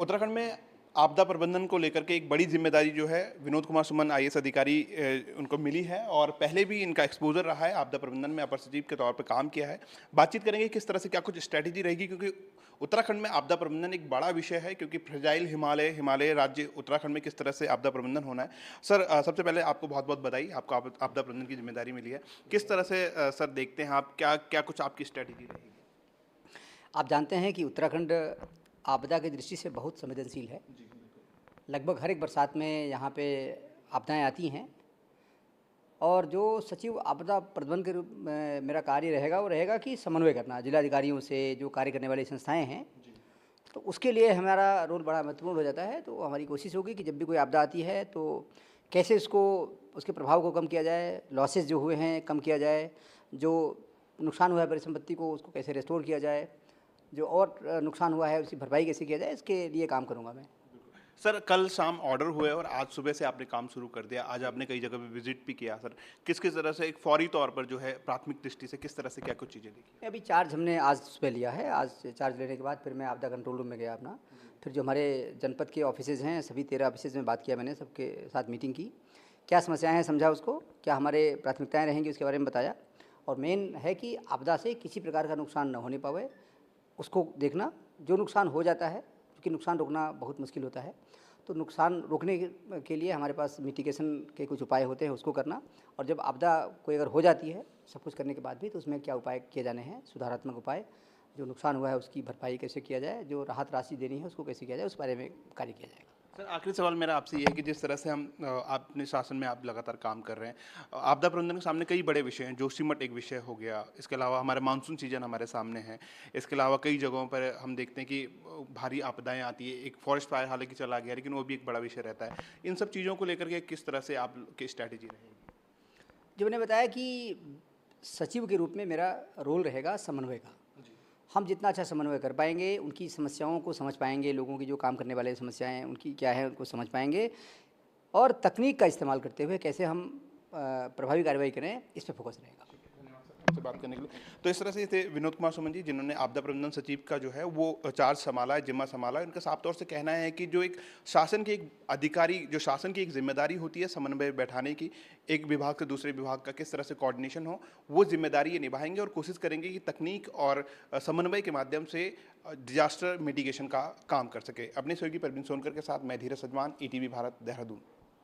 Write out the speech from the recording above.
उत्तराखंड में आपदा प्रबंधन को लेकर के एक बड़ी जिम्मेदारी जो है विनोद कुमार सुमन आईएएस अधिकारी उनको मिली है और पहले भी इनका एक्सपोजर रहा है, आपदा प्रबंधन में अपर सचिव के तौर पर काम किया है। बातचीत करेंगे किस तरह से क्या कुछ स्ट्रैटेजी रहेगी, क्योंकि उत्तराखंड में आपदा प्रबंधन एक बड़ा विषय है, क्योंकि फ्रेजाइल हिमालय राज्य उत्तराखंड में किस तरह से आपदा प्रबंधन होना है। सर, सबसे पहले आपको बहुत बहुत बधाई, आपको आपदा प्रबंधन की जिम्मेदारी मिली है। किस तरह से सर देखते हैं आप, क्या क्या कुछ आपकी स्ट्रैटेजी रहेगी? आप जानते हैं कि उत्तराखंड आपदा की दृष्टि से बहुत संवेदनशील है। लगभग हर एक बरसात में यहाँ पे आपदाएं आती हैं और जो सचिव आपदा प्रबंधन के रूप में मेरा कार्य रहेगा वो रहेगा कि समन्वय करना जिलाधिकारियों से, जो कार्य करने वाली संस्थाएं हैं। तो उसके लिए हमारा रोल बड़ा महत्वपूर्ण हो जाता है। तो हमारी कोशिश होगी कि जब भी कोई आपदा आती है तो कैसे उसके प्रभाव को कम किया जाए, लॉसेस जो हुए हैं कम किया जाए, जो नुकसान हुआ है परिसंपत्ति को उसको कैसे रिस्टोर किया जाए, जो और नुकसान हुआ है उसकी भरपाई कैसे किया जाए, इसके लिए काम करूँगा मैं। सर, कल शाम ऑर्डर हुए और आज सुबह से आपने काम शुरू कर दिया। आज आपने कई जगह पे विजिट भी किया। सर, किस तरह से एक फौरी तौर पर जो है प्राथमिक दृष्टि से किस तरह से क्या कुछ चीज़ें देखी? अभी चार्ज हमने आज सुबह लिया है। आज चार्ज लेने के बाद फिर मैं आपदा कंट्रोल रूम में गया अपना। फिर जो हमारे जनपद के ऑफिसेज़ हैं, सभी 13 ऑफिसेज़ में बात किया मैंने, सबके साथ मीटिंग की, क्या समस्याएं हैं समझा उसको, क्या हमारे प्राथमिकताएं रहेंगी उसके बारे में बताया। और मेन है कि आपदा से किसी प्रकार का नुकसान न होने पावे उसको देखना। जो नुकसान हो जाता है, क्योंकि नुकसान रोकना बहुत मुश्किल होता है, तो नुकसान रोकने के लिए हमारे पास मिटिगेशन के कुछ उपाय होते हैं, उसको करना। और जब आपदा कोई अगर हो जाती है सब कुछ करने के बाद भी, तो उसमें क्या उपाय किए जाने हैं, सुधारात्मक उपाय, जो नुकसान हुआ है उसकी भरपाई कैसे किया जाए, जो राहत राशि देनी है उसको कैसे किया जाए, उस बारे में कार्य किया जाएगा। सर, आखिरी सवाल मेरा आपसे ये है कि जिस तरह से हम अपने शासन में आप लगातार काम कर रहे हैं, आपदा प्रबंधन के सामने कई बड़े विषय हैं। जोशीमठ एक विषय हो गया, इसके अलावा हमारे मानसून सीजन हमारे सामने है, इसके अलावा कई जगहों पर हम देखते हैं कि भारी आपदाएं आती है। एक फॉरेस्ट फायर हालांकि चला गया, लेकिन वो भी एक बड़ा विषय रहता है। इन सब चीज़ों को लेकर के किस तरह से आपकी स्ट्रैटेजी रहेगी? जो मैंने बताया कि सचिव के रूप में मेरा रोल रहेगा समन्वय का। हम जितना अच्छा समन्वय कर पाएंगे, उनकी समस्याओं को समझ पाएंगे, लोगों की जो काम करने वाले समस्याएं हैं उनकी क्या है उनको समझ पाएंगे, और तकनीक का इस्तेमाल करते हुए कैसे हम प्रभावी कार्रवाई करें, इस पर फोकस रहेगा। आपसे बात करने के लिए। तो इस तरह से थे विनोद कुमार सुमन जी, जिन्होंने आपदा प्रबंधन सचिव का जो है वो चार्ज संभाला है, जिम्मा संभाला है। उनका साफ तौर से कहना है कि जो एक शासन के एक अधिकारी, जो शासन की एक जिम्मेदारी होती है समन्वय बैठाने की, एक विभाग से दूसरे विभाग का किस तरह से कोऑर्डिनेशन हो, वो जिम्मेदारी ये निभाएंगे और कोशिश करेंगे कि तकनीक और समन्वय के माध्यम से डिजास्टर मिटिगेशन का काम कर सके। अपने सहयोगी परवीन सोनकर के साथ मैं धीरज सजमान, ईटीवी भारत, देहरादून।